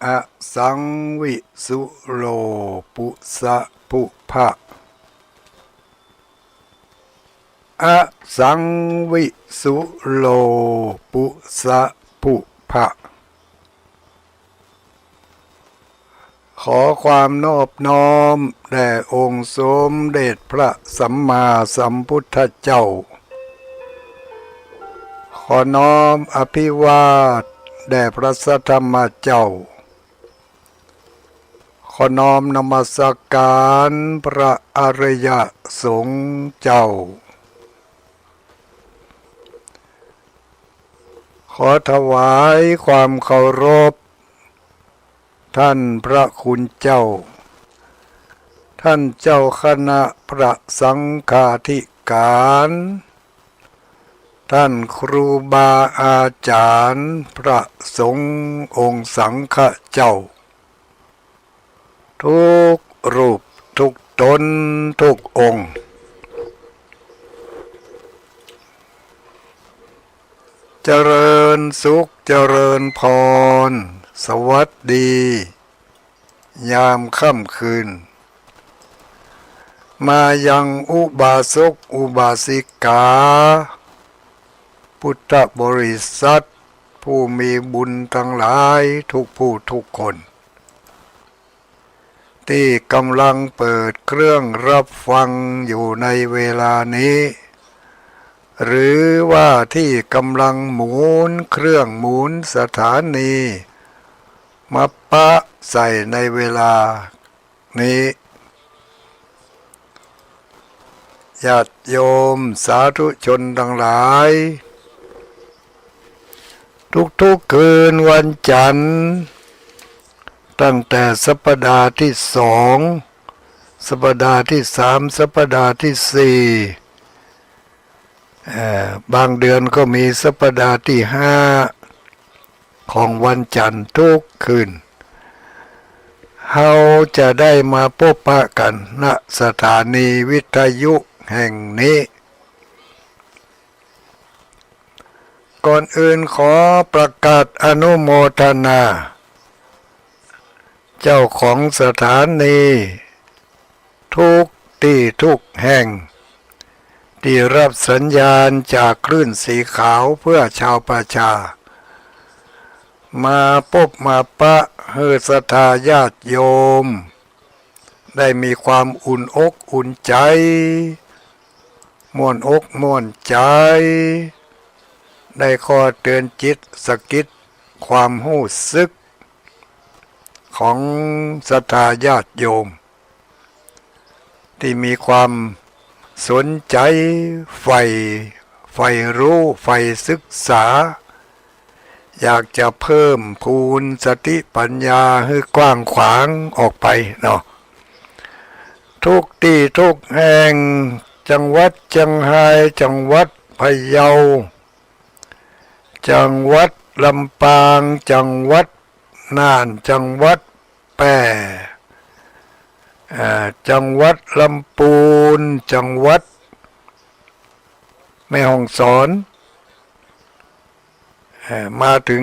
อสังวิสุโลปุสะปุภะอสังวิสุโลปุสะปุภะขอความนอบน้อมแด่องค์สมเด็จพระสัมมาสัมพุทธเจ้าขอน้อมอภิวาทแด่พระสัทธรรมเจ้าขอน้อมนมัสการพระอริยสงฆ์เจ้าขอถวายความเคารพท่านพระคุณเจ้าท่านเจ้าคณะพระสังฆาธิการท่านครูบาอาจารย์พระสงฆ์องค์สังฆเจ้าทุกรูปทุกตนทุกองค์เจริญสุขเจริญพรสวัสดียามค่ำคืนมายังอุบาสกอุบาสิกาพุทธบริษัทผู้มีบุญทั้งหลายทุกผู้ทุกคนที่กำลังเปิดเครื่องรับฟังอยู่ในเวลานี้หรือว่าที่กำลังหมุนเครื่องหมุนสถานีมาปะใส่ในเวลานี้ญาติโยมสาธุชนทั้งหลายทุกๆคืนวันจันทร์ตั้งแต่สัปดาห์ที่2สัปดาห์ที่3สัปดาห์ที่4บางเดือนก็มีสัปดาห์ที่5ของวันจันทร์ทุกคืนเราจะได้มาพบปะกันณสถานีวิทยุแห่งนี้ก่อนอื่นขอประกาศอนุโมทนาเจ้าของสถานีทุกที่ทุกแห่งที่รับสัญญาณจากคลื่นสีขาวเพื่อชาวประชามาพบมาปะให้ศรัทธาญาติโยมได้มีความอุ่นอกอุ่นใจม่วนอกม่วนใจได้ข้อเตือนจิตสะกิดความรู้สึกของศรัทธาญาติโยมที่มีความสนใจใฝ่รู้ใฝ่ศึกษาอยากจะเพิ่มพูนสติปัญญาให้กว้างขวางออกไปเนาะทุกที่ทุกแห่งจังหวัดเชียงรายจังหวัดพะเยาจังหวัดลำปางจังหวัดน่านจังหวัดแพร่จังหวัดลำพูนจังหวัดแม่ฮ่องสอนมาถึง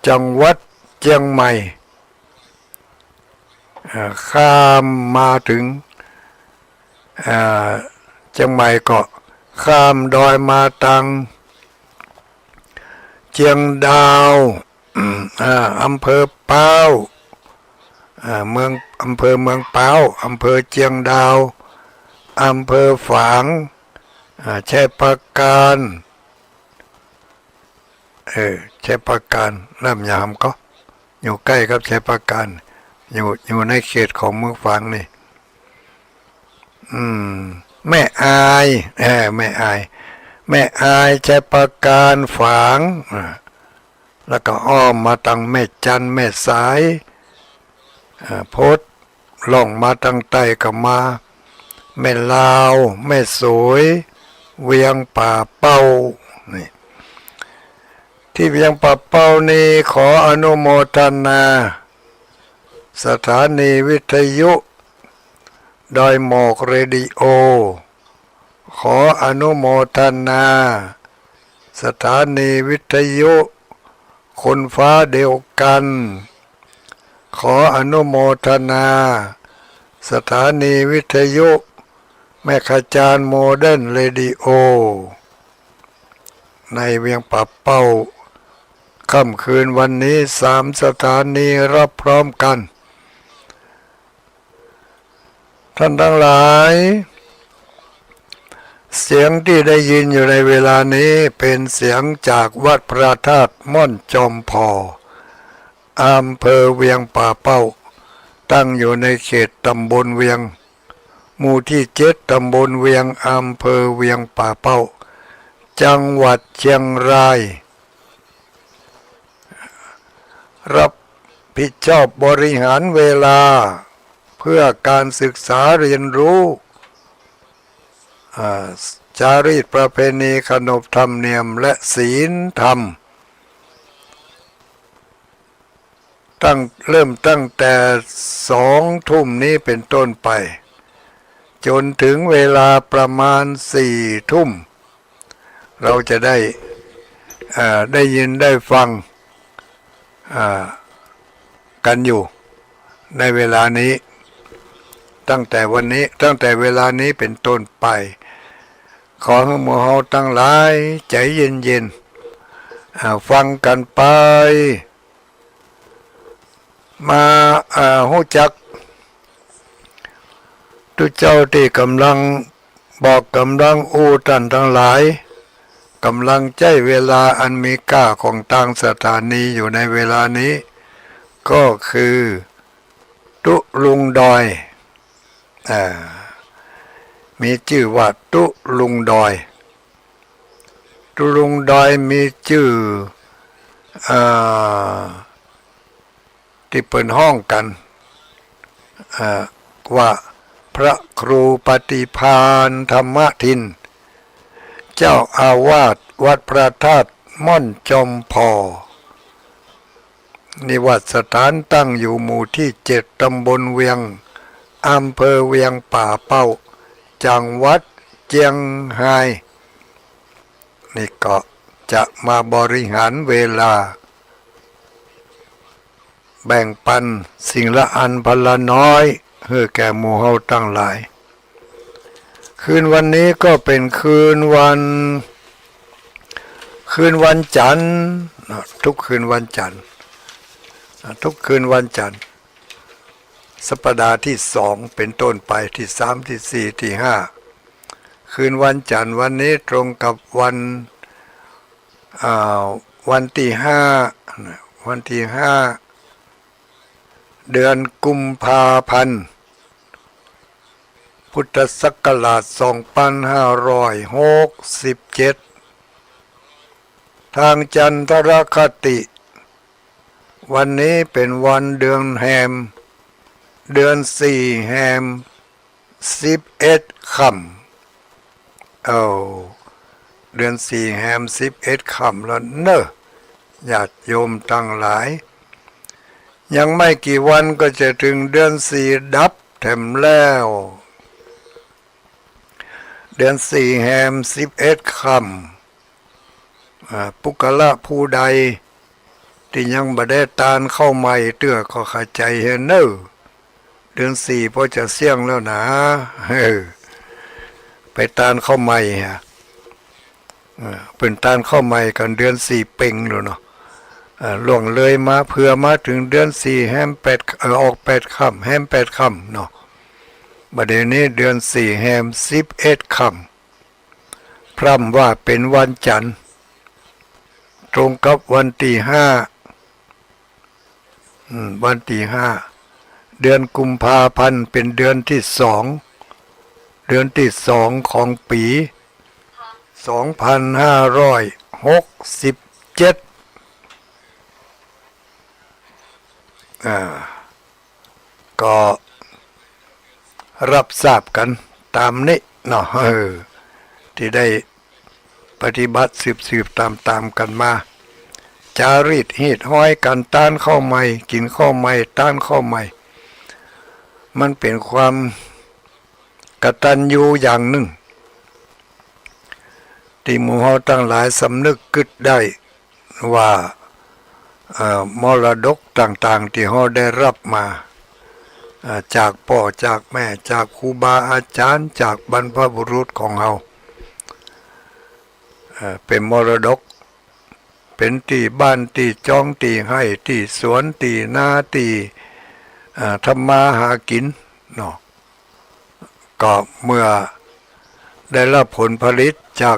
จังหวัดเชียงใหม่ข้ามมาถึงเชียงใหม่ก็ข้ามดอยมาตังเชียงดาวอำเภอเป้าเมืองอำเภอเมืองเป้าอำเภอเชียงดาวอำเภอฝางชัยปราการชัยปราการน้ำยามก็อยู่ใกล้กับชัยปราการอยู่ในเขตของเมืองฝางนี่แม่อายแม่อายชัยปราการฝางแล้วก็อ้อมมาทางแม่จันแม่สายโพดล่องมาทางใต้ก็มาแม่ลาวแม่สวยเวียงป่าเป้านี่ที่เวียงป่าเป้านี้ขออนุโมทนาสถานีวิทยุดอยหมอกเรดิโอขออนุโมทนาสถานีวิทยุคนฟ้าเดียวกัน ขออนุโมทนาสถานีวิทยุแม่ขจารโมเดิร์นเรดิโอในเวียงป่าเป้าค่ำคืนวันนี้3 สถานีรับพร้อมกันท่านทั้งหลายเสียงที่ได้ยินอยู่ในเวลานี้เป็นเสียงจากวัดพระธาตุม่อนจอมพออำเภอเวียงป่าเป้าตั้งอยู่ในเขตตำบลเวียงหมู่ที่7ตำบลเวียงอำเภอเวียงป่าเป้าจังหวัดเชียงรายรับผิดชอบบริหารเวลาเพื่อการศึกษาเรียนรู้จารีตประเพณีขนบธรรมเนียมและศีลธรรมเริ่มตั้งแต่2 ทุ่มนี้เป็นต้นไปจนถึงเวลาประมาณ4 ทุ่มเราจะได้ยินได้ฟังกันอยู่ในเวลานี้ตั้งแต่เวลานี้เป็นต้นไปขอให้หมู่เฮาทั้งหลายใจเย็นๆฟังกันไปมาฮู้จักทุกเจ้าที่กำลังอู้ท่านทั้งหลายกำลังใจเวลาอันมีค่าของทางสถานีอยู่ในเวลานี้ก็คือตุลุงดอยมีชื่อว่าตุลุงดอยมีชื่อที่เปิดห้องกันว่าพระครูปฏิภาณธรรมทินเจ้าอาวาสวัดพระธาตุม่อนจอมพอนิวัตสถานตั้งอยู่หมู่ที่7ตำบลเวียงอำเภอเวียงป่าเป้าจังหวัดเชียงรายนี่ก็จะมาบริหารเวลาแบ่งปันสิ่งละอันพละน้อยเพื่อแก่หมู่เฮาทั้งหลายคืนวันนี้ก็เป็นคืนวันจันทร์ทุกคืนวันจันทร์สัปดาห์ที่2เป็นต้นไปที่3ที่4ที่5คืนวันจันทร์วันนี้ตรงกับวันที่5เดือนกุมภาพันธ์พุทธศักราช2567ทางจันทรคติวันนี้เป็นวันเดือนแฮมเดือน4แฮม11 ค่ำเดือน4แฮม11 ค่ำแล้วเนอะญาติโยมทั้งหลายยังไม่กี่วันก็จะถึงเดือน4ดับแถมแล้วเดือน4แฮม11 ค่ำปุกละผู้ใดที่ยังบ่ได้ตานเข้าใหม่เตื้อก็เข้าใจเห็นเนอะเดือน4พอจะเสี่ยงแล้วนะไปตานเข้าใหม่เป็นตานเข้าใหม่กันเดือน4เป่งแล้วเนาะล่วงเลยมาเพื่อมาถึงเดือน4แฮม8ออก8 ค่ำแฮม8 ค่ำเนาะบัดนี้เดือน4แฮม11 ค่ำพร่ำว่าเป็นวันจันทร์ตรงกับวันที่5เดือนกุมภาพันธ์เป็นเดือนที่2ของปี2567ก็รับทราบกันตามนี้เนาะที่ได้ปฏิบัติสืบตามกันมาจารีตหีดห้อยกันต้านข้าวใหม่กินข้าวใหม่ต้านข้าวใหม่มันเป็นความกตัญญูอย่างหนึ่งที่หมู่เฮาทั้งหลายสำนึกกึดได้ว่า มรดกต่างๆที่เราได้รับมาจากพ่อจากแม่จากครูบาอาจารย์จากบรรพบุรุษของเราเป็นมรดกเป็นตีบ้านตีจ้องตีให้ตีสวนตีนาตีทำมาหากินเนาะก็เมื่อได้รับผลผลิตจาก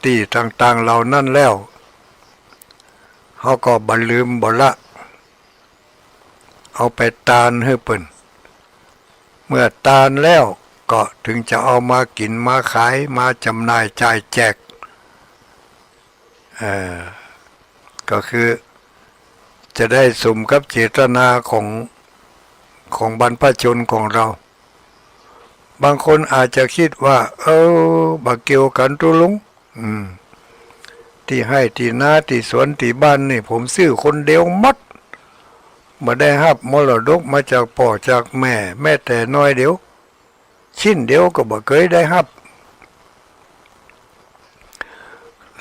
ตีต่างๆเหล่านั้นแล้วเขาก็บ่ลืมบ่ละเอาไปตานให้เปิ่นเมื่อตานแล้วก็ถึงจะเอามากินมาขายมาจำหน่ายจ่ายแจกก็คือจะได้สมกับเจตนาของบรรพชนของเราบางคนอาจจะคิดว่าบักเกี่ยวกันตุลุงที่ให้ที่นาที่สวนที่บ้านนี่ผมซื้อคนเดียวมัดมาได้รับมรดกมาจากพ่อจากแม่แม่แต่น้อยเดียวชิ้นเดียวก็บ่เคยได้รับ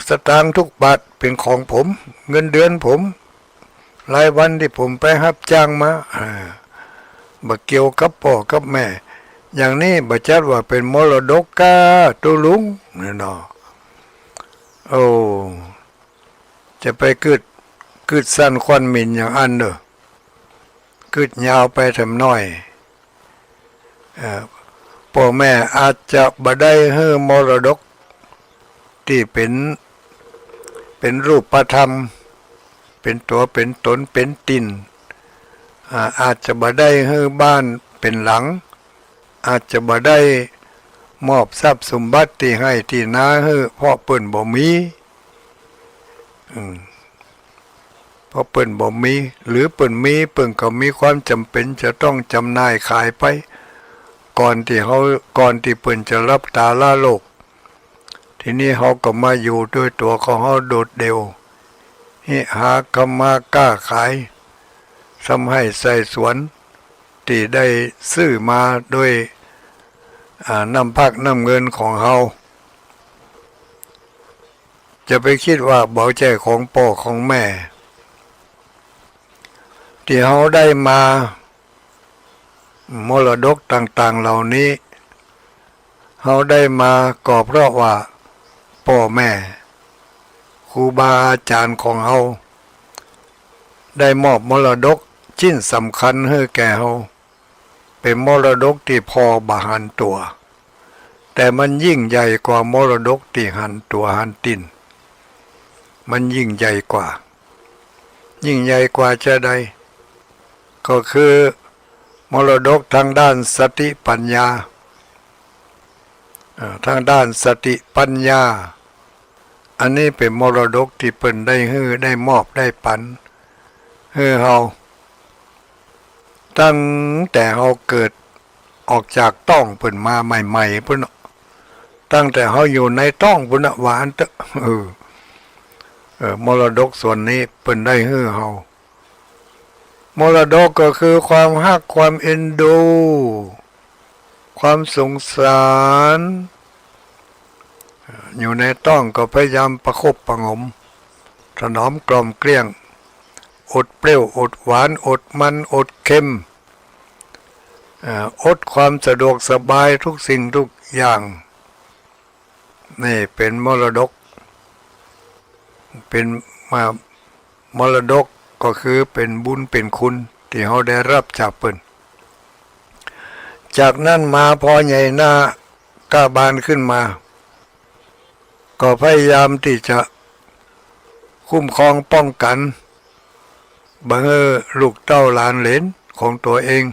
สตางค์ทุกบาทเป็นของผมเงินเดือนผมรายวันที่ผมไปรับจ้างมาบ่เกี่ยวกับพ่อกับแม่อย่างนี้บ่จัดว่าเป็นมรดกกาตุลุงเนาะจะไปกึดสั้นควันหมิ่นอย่างอันเด้อกึดยาวไปทำน้อยพ่อแม่อาจจะบ่ได้ให้มรดกที่เป็นรูปธรรมเป็นตัวเป็นตนเป็นตินอาจจะบ่ได้ให้บ้านเป็นหลังอาจจะบ่ได้มอบทรัพย์สมบัติที่ให้ที่นาให้เพราะเปิ้นบ่มีเพราะเปิ้นบ่มีหรือเปิ้นมีเปิ้นก็มีความจำเป็นจะต้องจำหน่ายขายไปก่อนที่เปิ้นจะรับตาล่าโลกทีนี้เขาก็มาอยู่ด้วยตัวของเขาโดดเดี่ยวหากำมาก้าขายทำให้ใส่สวนที่ได้ซื้อมาด้วยน้ำพักน้ำเงินของเขาจะไปคิดว่าเบาใจของพ่อของแม่ที่เขาได้มามรดกต่างๆเหล่านี้เขาได้มาก็เพราะว่าพ่อแม่ครูบาอาจารย์ของเขาได้มอบมรดกชิ้นสำคัญให้แก่เขาเป็นมรดกที่พอบหันตัวแต่มันยิ่งใหญ่กว่ามรดกที่หันตัวหันตินมันยิ่งใหญ่กว่าจะใดก็คือมรดกทางด้านสติปัญญาทางด้านสติปัญญาอันนี้เป็นมรดกที่เปิ้นได้มอบได้ปันให้เฮาตั้งแต่เฮาเกิดออกจากต้องเปิ้นมาใหม่ๆพุ่นตั้งแต่เฮาอยู่ในต้องพุ่นหวานเตมรดกส่วนนี้เปิ้นได้ให้เฮามรดกก็คือความฮักความเอ็นดูความสงสารอยู่ในต้องก็พยายามประคบประหงมถนอมกล่อมเกลี้ยงอดเปรี้ยวอดหวานอดมันอดเค็มอดความสะดวกสบายทุกสิ่งทุกอย่างนี่เป็นมรดกเป็นมรดกก็คือเป็นบุญเป็นคุณที่เราได้รับจากเปิ้นจากนั้นมาพอใหญ่หน้ากล้าบานขึ้นมาก็พยายามที่จะคุ้มครองป้องกันบ่ให้ลูกเต้าหลานเหลนของตัวเอง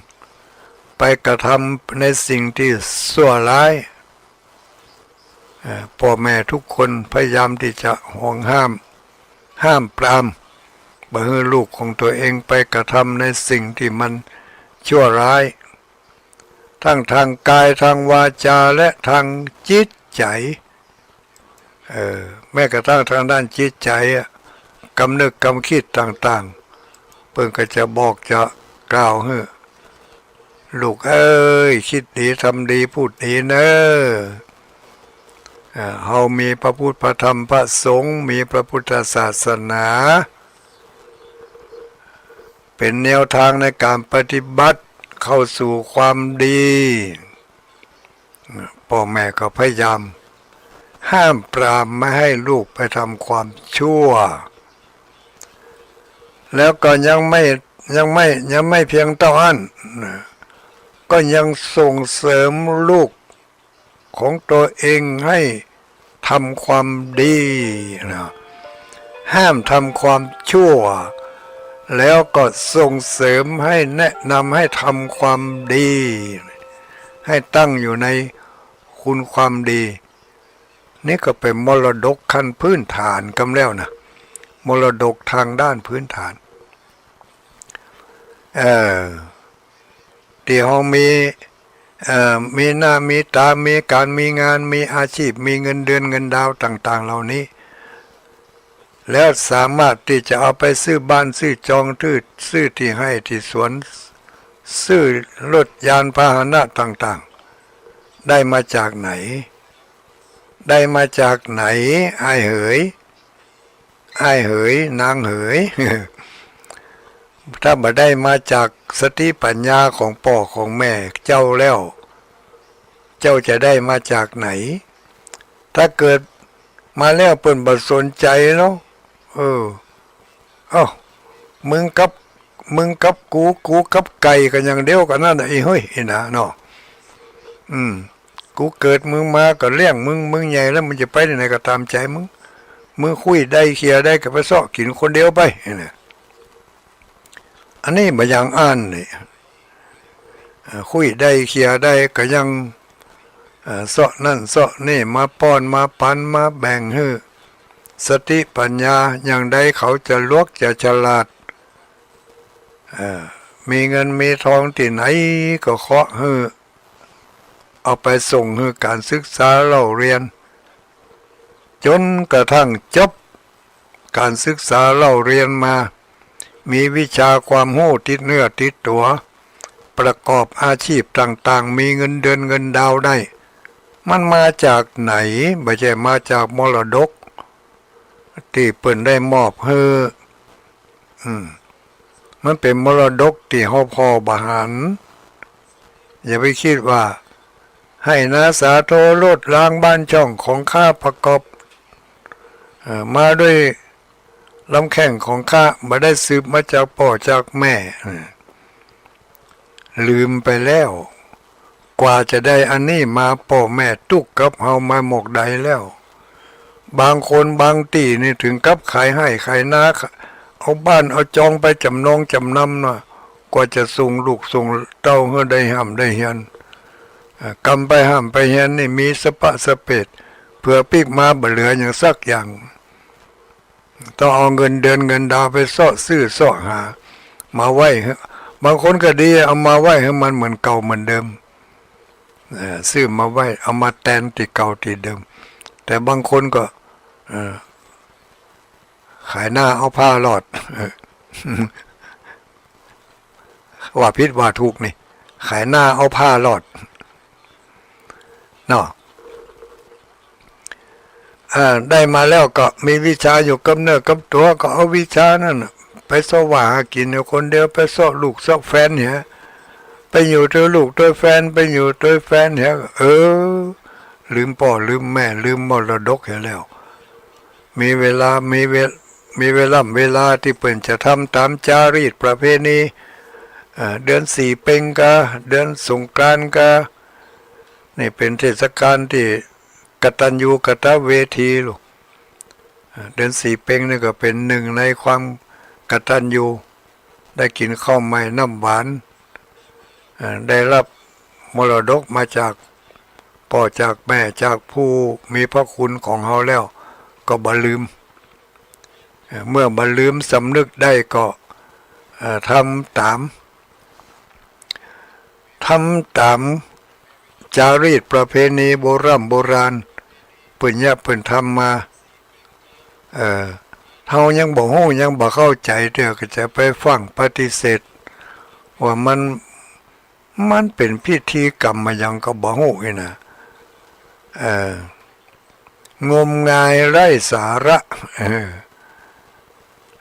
ไปกระทำในสิ่งที่ชั่วร้ายพ่อแม่ทุกคนพยายามที่จะห่วงห้ามปรามบ่ให้ลูกของตัวเองไปกระทำในสิ่งที่มันชั่วร้ายทั้งทางกายทางวาจาและทางจิตใจแม้กระทั่งทางด้านจิตใจกำนึกกำคิดต่างๆเพิ่นก็จะบอกจะกล่าวให้ลูกคิดดีทำดีพูดดีเนเฮามีพระพุทธพระธรรมพระสงฆ์มีพระพุทธศาสนา เป็นแนวทางในการปฏิบัติเข้าสู่ความดีพ่อแม่ก็พยายามห้ามปรามไม่ให้ลูกไปทำความชั่วแล้วก็ยังไม่เพียงเท่านั้นก็ยังส่งเสริมลูกของตัวเองให้ทำความดีนะห้ามทำความชั่วแล้วก็ส่งเสริมให้แนะนำให้ทำความดีให้ตั้งอยู่ในคุณความดีนี่ก็เป็นมรดกขั้นพื้นฐานกำแล้วนะมรดกทางด้านพื้นฐานที่เรามีหน้ามีตามีการมีงานมีอาชีพมีเงินเดือนเงินดาวต่างๆเหล่านี้แล้วสามารถที่จะเอาไปซื้อบ้านซื้อจองซื้อที่ให้ที่สวนซื้อรถยานพาหนะต่างๆได้มาจากไหนได้มาจากไหนอ้ายเหยนางเหย ถ้าบ่ได้มาจากสติปัญญาของพ่อของแม่เจ้าแล้วเจ้าจะได้มาจากไหนถ้าเกิดมาแล้วเปิ้นบ่สนใจเนาะมึงกับกูกับไก่กันอย่างเดียวกันนั่นไอ้เฮ้ยนะเนาะกูเกิดมึงมาก็เลี้ยงมึงใหญ่แล้วมึงจะไปไหนก็ตามใจมึงคุยได้เคลียร์ได้ก็ไปซ้อกินคนเดียวไปเนี่ยอันนี้บ่อย่างอ่านนี่คุยได้เคลียร์ได้ก็ยังซ้อนั่นซ้อนี่มาป้อนมาปันมาแบ่งให้สติปัญญาอย่างใดเขาจะลวกจะฉลาดมีเงินมีทองที่ไหนก็เคาะให้เอาไปส่งให้การศึกษาเล่าเรียนจนกระทั่งจบการศึกษาเล่าเรียนมามีวิชาความรู้ติดเนื้อติดตัวประกอบอาชีพต่างๆมีเงินเดือนเงินดาวได้มันมาจากไหนไม่ใช่มาจากมรดกที่เปิ้นได้มอบให้มันเป็นมรดกที่เฮาพอบาหารอย่าไปคิดว่าให้นาสาโทโลดล้างบ้านช่องของข้าประกอบมาด้วยลำแข้งของข้ามาได้สืบมาจากพ่อจากแม่ลืมไปแล้วกว่าจะได้อันนี้มาพ่อแม่ตุกกับเฮามาหมกใดแล้วบางคนบางตีนี่ถึงกับขายให้ขายนาเอาบ้านเอาจองไปจำนองจำนำนะกว่าจะส่งลูกส่งเต้าเฮือได้ห้ำได้เฮียนกำไปห้ำไปเฮียนนี่มีสปะสเปดเพื่อปีกมาบ่เหลืออย่างสักอย่างต้องเอาเงินเดือนเงินดาวไปซ่อซื้อซ่อหามาไว้บางคนก็ดีเอามาไว้ให้มันเหมือนเก่าเหมือนเดิมซื้อมาไว้เอามาแทนที่เก่าที่เดิมแต่บางคนก็ขายหน้าเอาผ้าหลอดว่าพิษว่าถูกนี่ขายหน้าเอาผ้าหลอดเนาะได้มาแล้วก็มีวิชาอยู่กับเนื้อกับตัวก็เอาวิชานั่นไปสว่าหากินอยู่คนเดียวไปซ้อลูกซ้อแฟนเนี่ยไปอยู่ตัวลูกตัวแฟนไปอยู่ตัวแฟนเนี่ยลืมพ่อลืมแม่ลืมมรดกเห็นแล้วมีเวลาเวลาที่เปิ่นจะทำตามจารีตประเพณีเดือนสี่เพ็งกะเดือนสงกรานต์กะนี่เป็นเทศกาลที่กตัญญูกตเวทีลูกเดือนสี่เพ็งนี่ก็เป็นหนึ่งในความกตัญญูได้กินข้าวใหม่น้ำหวานได้รับมรดกมาจากพ่อจากแม่จากผู้มีพระคุณของเขาแล้วก็บ่ลืมเมื่อบ่ลืมสำนึกได้ก็ทำตามจารีตประเพณีโบราณเพิ่นทำมาเฮายังบ่ฮู้ยังบ่เข้าใจเด้อก็จะไปฟังปฏิเสธว่ามันเป็นพิธีกรรมมายังก็บ่ฮู้อีนะงมงายไร้สาระ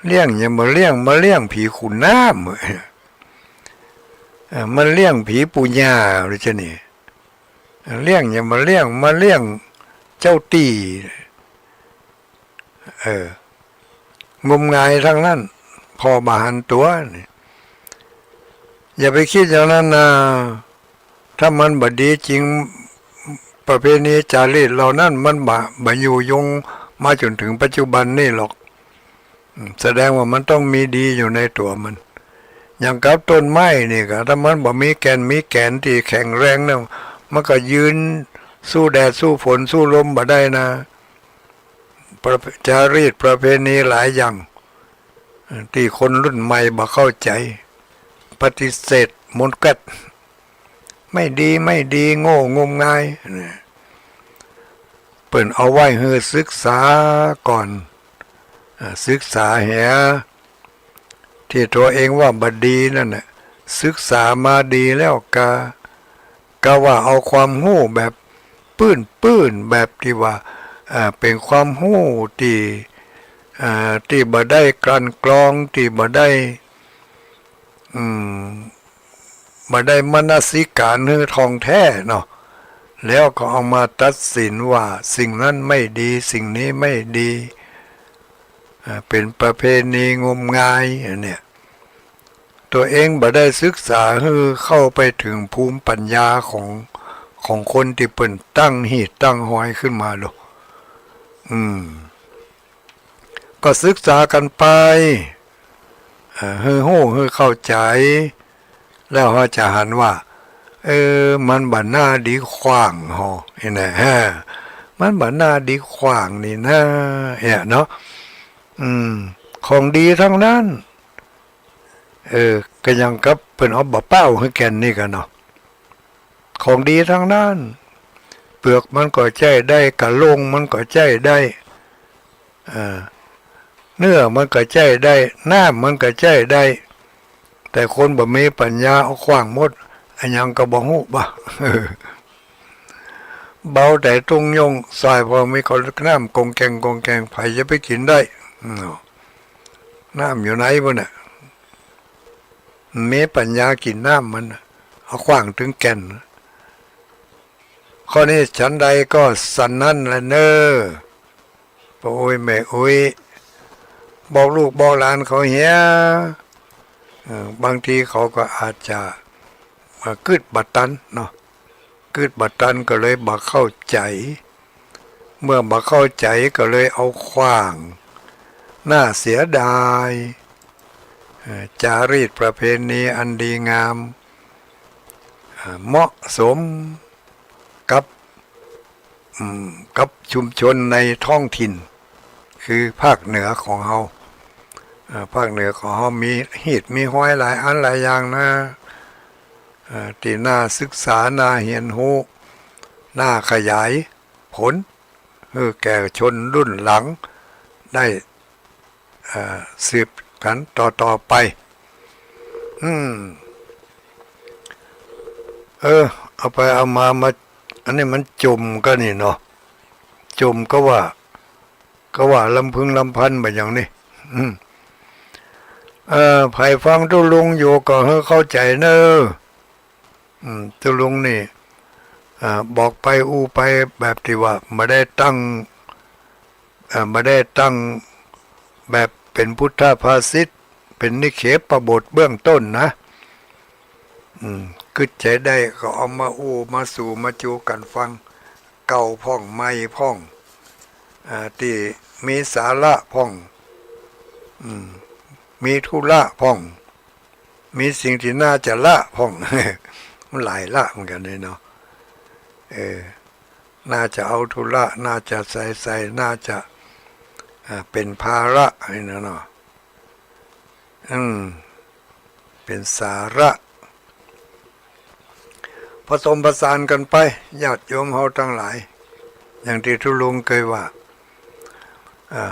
เลี้ยงอย่ามาเลี้ยงผีขุนน้ำมันเลี้ยงผีปูญาหรือจะนี่เลี้ยงอย่ามาเลี้ยงเจ้าตีงมงายทั้งนั้นพอบาหันตัวนี่อย่าไปคิดอย่างนั้นนะถ้ามันบดีจริงประเพณีจารีตเรานั่นมันบอยู่ยงมาจนถึงปัจจุบันนี่หรอกแสดงว่ามันต้องมีดีอยู่ในตัวมันอย่างกับต้นไม้นี่ก็ถ้ามันบ่มีแก่นที่แข็งแรงเนี่ยมันก็ยืนสู้แดดสู้ฝนสู้ลมบ่ได้นะจารีตประเพณีหลายอย่างที่คนรุ่นใหม่บ่เข้าใจปฏิเสธมนต์กัดไม่ดีโง่งมงายเปิ่นเอาไว้ให้ศึกษาก่อนศึกษาแหที่ตัวเองว่าบดีนั่นน่ะศึกษามาดีแล้วก็ว่าเอาความรู้แบบปื้นแบบที่ว่าเป็นความรู้ที่บ่ได้กลั่นกรองที่บ่ได้มนสิการให้ทองแท้เนาะแล้วก็เอามาตัดสินว่าสิ่งนั้นไม่ดีสิ่งนี้ไม่ดีเป็นประเพณีงมงายเนี่ยตัวเองบ่ได้ศึกษาให้เข้าไปถึงภูมิปัญญาของคนที่เปิ่นตั้งหีดตั้งหอยขึ้นมาหรอกก็ศึกษากันไปให้ฮู้ให้เข้าใจแล้วเขาจะหันว่ามันบัดหน้าดีขว้างฮอเห็นไหมมันบัดหน้าดีขว้างนี่นะเนาะของดีทั้งนั้นก็ยังกับเป็นเอาบะเป้าให้แก่นนี่กันเนาะของดีทั้งนั้นเปลือกมันก็ใจได้กะลงมันก็ใจได้เนื้อมันก็ใจได้น้ำมันก็ใจได้แต่คนบ่มีปัญญาเอาขว้างหมดอันยังก็บ่ฮู้บ่เบาแต่ตรงยงสายพอมีคนน้ำกงแกงไผจะไปกินได้น้ำอยู่ไหนบ่น่ะมีปัญญากินน้ำมันเอาขว้างถึงแก่นข้อนี้ฉันใดก็สันนั่นแหละเนอโอ้ยแม่โอ้ยบอกลูกบอกหลานเขาเหี้ยบางทีเขาก็อาจจะกึดบัดตันเนาะกึดบัดตันก็เลยบักเข้าใจเมื่อบักเข้าใจก็เลยเอาขว้างน่าเสียดายจารีตประเพณีอันดีงามเหมาะสมกับชุมชนในท้องถิ่นคือภาคเหนือของเฮาภาคเหนือของเฮามีหีดมีห้อยหลายอันหลายอย่างนะที่น่าศึกษาน่าเรียนรู้น่าขยายผลแก่ชนรุ่นหลังได้สืบกันต่อไปเอาไปเอามาอันนี้มันจมก็นี่เนาะจมก็ว่าลำพึงลำพันแบบอย่างนี้ไผ่ฟังตุลุงอยู่ก็ให้เข้าใจเนอะตุลุงนี่บอกไปอู้ไปแบบที่ว่าไม่ได้ตั้งแบบเป็นพุทธภาษิตเป็นนิเขปบทเบื้องต้นนะกึดใจได้ก็เอามาอู้มาสู่มาจูกันฟังเก่าพ่องใหม่พ่องที่มีสาระพ่องมีธุระพ่องมีสิ่งที่น่าจะละพ่อง มันหลายละเหมือนกันเลยเนาะน่าจะเอาธุระน่าจะใส่น่าจะเป็นภาระอะไรนะเนาะเป็นสาระผสมผสานกันไปญาติโยมเฮาทั้งหลายอย่างที่ทุลุงเคยว่า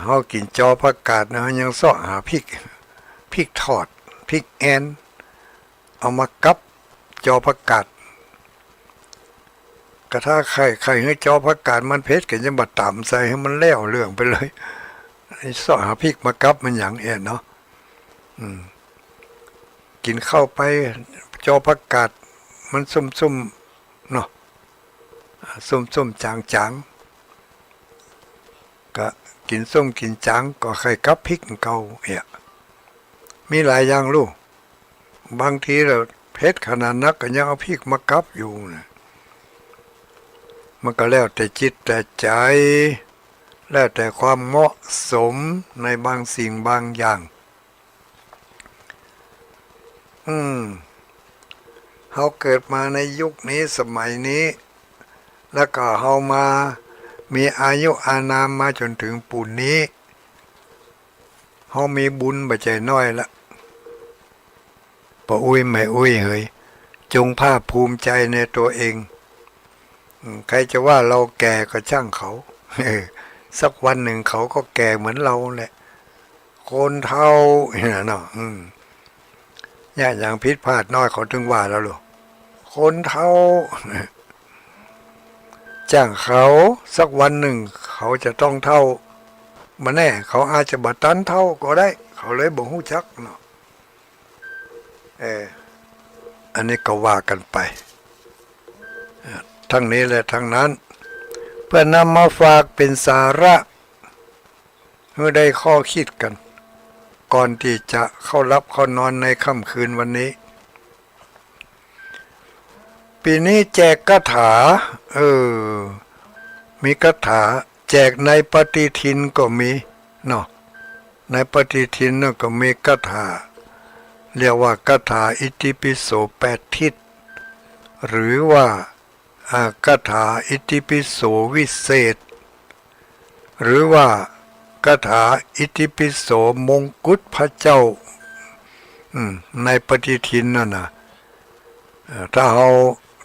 เฮากินจอผักกาดนะยังซ้อหาพริกทอดพริกแอนเอามากับจอผักกาดกระทะไข่ให้จอผักกาดมันเผ็ดก็ยังบัดต่ำใส่ให้มันแล้วเรื่องไปเลย ไอ้ซอหาพริกมากับมันอย่างเนาะกินเข้าไปจอผักกาดมันส้มๆเนาะส้มๆจางๆก็กินส้มกินจางก็ไข่กับพริกเกามีหลายอย่างลูกบางทีเราเผ็ดขนาดนักก็ยังเอาพริกมากับอยู่นะมันก็แล้วแต่จิตแต่ใจแล้วแต่ความเหมาะสมในบางสิ่งบางอย่างเขาเกิดมาในยุคนี้สมัยนี้แล้วก็เขามามีอายุอานามมาจนถึงปูนนี้เขามีบุญบ่ใจน้อยละปะอุ้ยแม่อุ้ยเฮ้ยจงภาคภูมิใจในตัวเองใครจะว่าเราแก่ก็ช่างเขาสักวันหนึ่งเขาก็แก่เหมือนเราแหละคนเฒ่าเนาะอย่างผิดพลาดน้อยเขาถึงว่าแล้วหรอคนเฒ่าจ้างเขาสักวันหนึ่งเขาจะต้องเท่ามาแน่เขาอาจจะบัดตันเท่าก็ได้เขาเลยบ่ฮู้จักเนาะอันนี้ก็ว่ากันไปทั้งนี้และทั้งนั้นเพื่อนำมาฝากเป็นสาระเพื่อได้ข้อคิดกันก่อนที่จะเข้ารับเข้านอนในค่ำคืนวันนี้ปีนี้แจกคาถามีคาถาแจกในปฏิทินก็มีเนาะในปฏิทินก็มีคาถาเรียกว่าคาถาอิติปิโส8ทิศหรือว่าคาถาอิติปิโสวิเศษหรือว่าคาถาอิติปิโสมงกุฎพระเจ้าในปฏิทินนั่นนะถ้าเ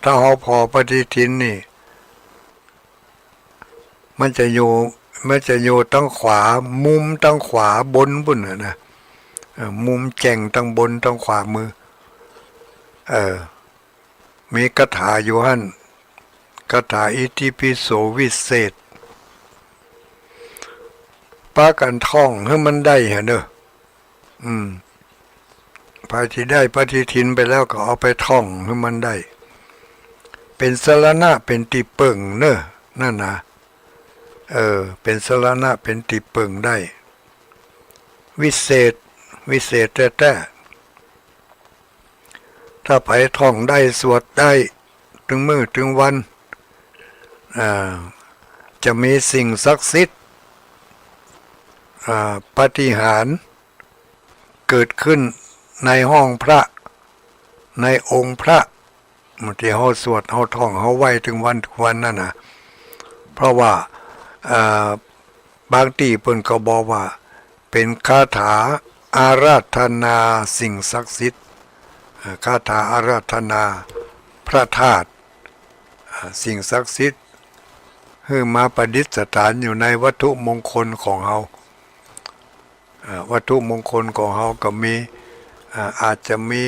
ราพอปฏิทินนี่มันจะอยู่ตั้งขวามุมตั้งขวาบนบุญนะมุมแจ่งตั้งบนตั้งขวามือมีคาถาอยู่หั่นคาถาอิติปิโสวิเศษป้ากันท่องให้มันได้เหรอเนอะพอที่ได้ปฏิทินไปแล้วก็เอาไปท่องให้มันได้เป็นสรณะเป็นติเปิงเนอะนั่นนะเป็นสรณะเป็นติเปิงได้วิเศษแต่ถ้าไปท่องได้สวดได้ถึงมื้อถึงวันจะมีสิ่งศักดิ์สิทธิ์ปาฏิหาริย์เกิดขึ้นในห้องพระในองค์พระที่เขาสวดเขาท่องเขาไหว้ถึงวันนั่นนะเพราะว่าบางทีเพิ่นก็บอกว่าเป็นคาถาอาราธนาสิ่งศักดิ์สิทธิ์คาถาอาราธนาพระธาตุสิ่งศักดิ์สิทธิ์ให้มาประดิษฐานอยู่ในวัตถุมงคลของเขาวัตถุมงคลของเขาก็มีอาจจะมี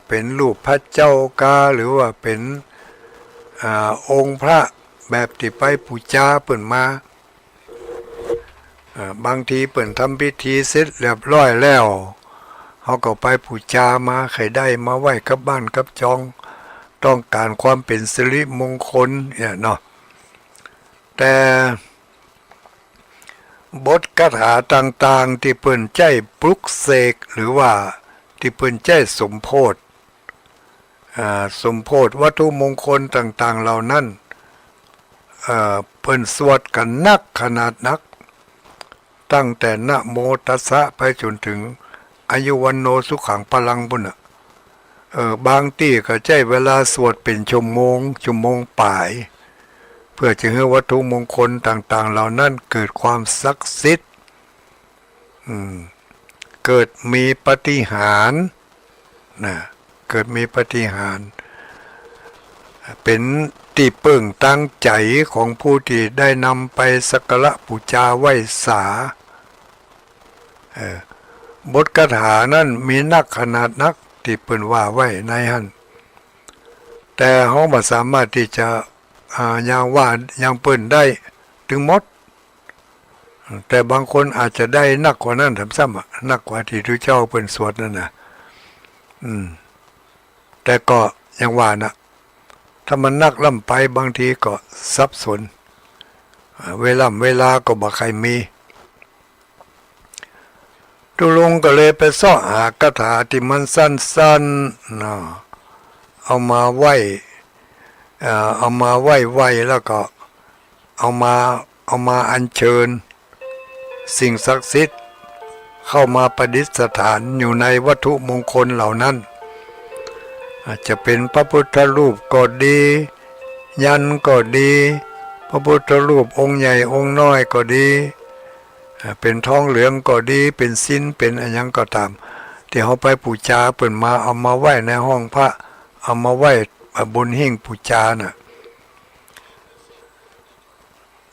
เป็นรูปพระเจ้ากาหรือว่าเป็นองค์พระแบบที่ไปปูชาเปิ่นมาบางทีเปิ่นทำพิธีเสร็จเรียบร้อยแล้วเขาก็ไปปูชามาใครได้มาไหว้กับบ้านกับจองต้องการความเป็นสิริมงคลเนาะแต่บทคาถาต่างๆที่เปิ่นใจปลุกเสกหรือว่าที่เปิ่นใจสมโพธิวัตถุมงคลต่างๆเหล่านั้นเปิ่นสวดกันนักขนาดนักตั้งแต่นะโมตัสสะไปจนถึงอายุวันโนสุขังพลังบุญบางที่ก็ใช้เวลาสวดเป็นชั่วโมงป่ายเพื่อจะให้วัตถุมงคลต่างๆเหล่านั้นเกิดความศักดิ์สิทธิ์เกิดมีปาฏิหาริย์เกิดมีปาฏิหาริย์เป็นที่เปิ่งตั้งใจของผู้ที่ได้นำไปสักการะบูชาไหว้สาบทคาถานั้นมีนักขนาดนักที่เปิ่นว่าไว้ในหันแต่เขาไม่สามารถที่จะยังว่ายังเปิ่นได้ถึงหมด แต่บางคนอาจจะได้นักกว่านั้นทำซ้ำนักกว่าที่พระเจ้าเป็นสวดนั่นนะแต่ก็ยังว่านะถ้ามันนักล่ำไปบางทีก็สับสนเวลาก็บ่ใครมีตุลงก็เลยไปซ้อหากถาที่มันสั้นๆเนาะเอามาไหว้แล้วก็เอามาอัญเชิญสิ่งศักดิ์สิทธิ์เข้ามาประดิษฐานอยู่ในวัตถุมงคลเหล่านั้นอาจจะเป็นพระพุทธรูปก็ดียันก็ดีพระพุทธรูปองค์ใหญ่องค์น้อยก็ดีเป็นทองเหลืองก็ดีเป็นสิ้นเป็นอะไรยังก็ตามที่เขาไปปูชาเปิ่นมาเอามาไหว้ในห้องพระเอามาไหว้บนหิ้งปูชาน่ะ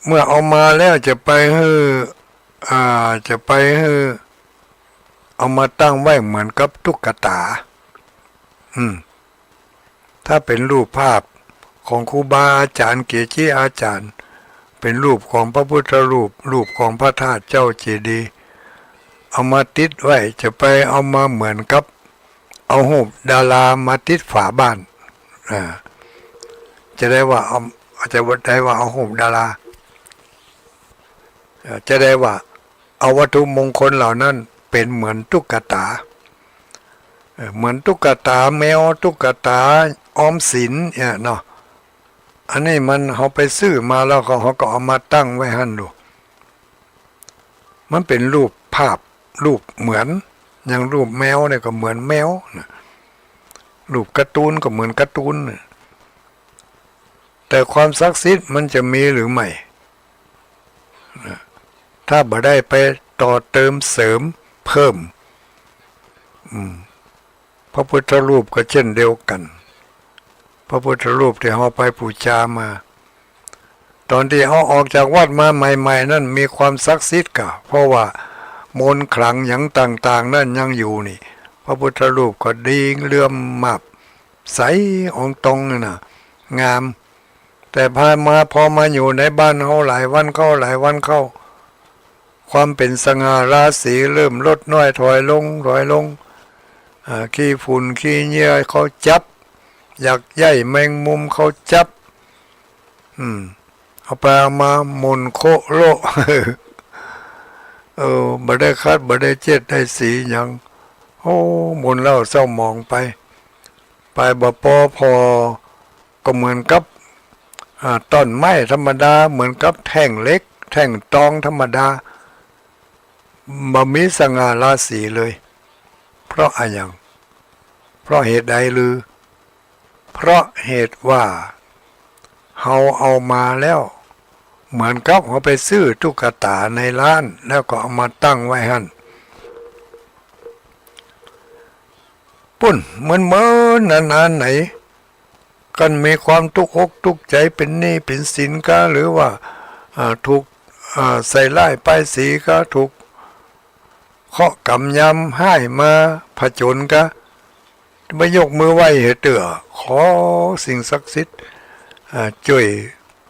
เมื่อเอามาแล้วจะไปเอามาตั้งไว้เหมือนกับตุ๊กตาถ้าเป็นรูปภาพของครูบาอาจารย์เกจิอาจารย์เป็นรูปของพระพุทธรูปของพระธาตุเจ้าเจดีย์เอามาติดไว้จะไปเอามาเหมือนกับเอารูปดารามาติดฝาบ้านจะได้ว่าเอารูปดาราจะได้ว่าเอาวัตถุมงคลเหล่านั้นเป็นเหมือนตุ๊กตาเหมือนตุ๊กตาแมวตุ๊กตาออมสินเนี่ยเนาะอันนี้มันเขาไปซื้อมาแล้วเขาก็เอามาตั้งไว้หั่นดูมันเป็นรูปภาพรูปเหมือนอย่างรูปแมวเนี่ยก็เหมือนแมวรูปการ์ตูนก็เหมือนการ์ตูนแต่ความศักดิ์สิทธิ์มันจะมีหรือไม่ถ้าบ่ได้ไปต่อเติมเสริมเพิ่มพระพุทธรูปก็เช่นเดียวกันพระพุทธรูปที่เขาไปบูชามาตอนที่เขาออกจากวัดมาใหม่ๆนั่นมีความศักดิ์สิทธิ์กะเพราะว่ามนต์ขลังอย่างต่างๆนั่นยังอยู่นี่พระพุทธรูปก็ดีเลื่อมมับใสองตรงน่ะงามแต่พอมาอยู่ในบ้านเขาหลายวันเข้าความเป็นสง่าราศีเริ่มลดน้อยถอยลงขี้ฝุ่นขี้เหงื่อเขาจับอยากใหญ่แมงมุมเขาจับเอาไปมามนโคโลบ่ได้คัดบ่ได้เจ็ดได้สีอย่างมนแล้วเศร้ามองไปบ่พอก็เหมือนกับต้นไม้ธรรมดาเหมือนกับแท่งเล็กแท่งตองธรรมดาบ่มีสง่าราศีเลยเพราะอะไรอย่างเพราะเหตุใดหรือเพราะเหตุว่าเขาเอามาแล้วเหมือนกับเขาไปซื้อตุ๊กตาในร้านแล้วก็เอามาตั้งไว้หั่นปุ่นมันนานไหนกันมีความทุกข์อกทุกข์ใจเป็นหนี้เป็นสินก็หรือว่าถูกใส่ร้ายป้ายสีก็ถูกเคาะกำยำให้มาผจญก็ไม่ยกมือไหว้เหตุขอสิ่งศักดิ์สิทธิ์ช่วย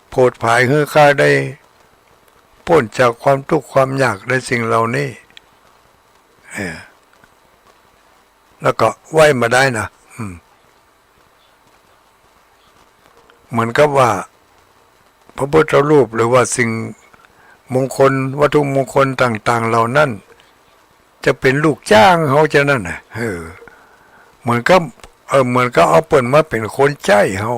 โปรดภายให้ข้าได้พ้นจากความทุกข์ความยากในสิ่งเหล่านี้แล้วก็ไหว้มาได้นะเหมือนกับว่าพระพุทธรูปหรือว่าสิ่งมงคลวัตถุมงคลต่างๆเหล่านั้นจะเป็นลูกจ้างเขาจะนั่นน่ะเหมือนก็เอาเปิ่นมาเป็นคนใจเขา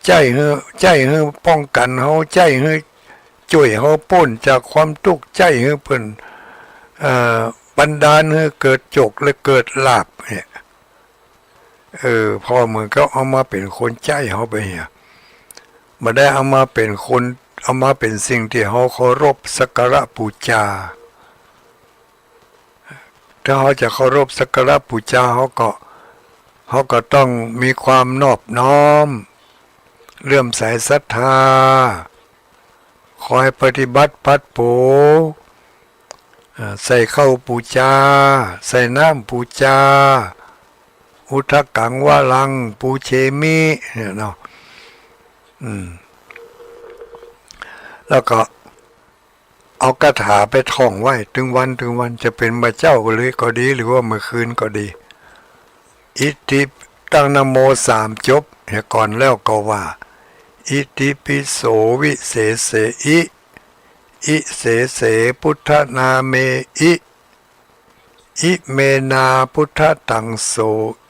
ใจให้ป้องกันเขาใจให้ช่วยเขาพ้นจากความทุกข์ใจให้เปิ่นบันดาลให้เกิดโชคและเกิดลาภเนี่ยพอเหมือนก็เอามาเป็นคนใจเขาไปเนี่ยไม่ได้เอามาเป็นคนเอามาเป็นสิ่งที่เขาเคารพสักการะบูชาถ้าเขาจะเคารพสักการะบูชาเขาก็ต้องมีความนอบน้อมเลื่อมใสศรัทธาคอยปฏิบัติปัดโปใส่ข้าวบูชาใส่น้ำบูชาอุทกกังวาลังปูเชมิเนี่ยเนาะ แล้วก็เอาคาถาไปท่องไว้ถึงวันจะเป็นพระเจ้าก็เลยก็ดีหรือว่าเมื่อคืนก็ดีอิติตั้งนะโมสามจบเฮียก่อนแล้วก็ว่าอิติปิโสวิเศษเสอิอิเสเสพุทธนาเมอิเมนาพุทธตังโส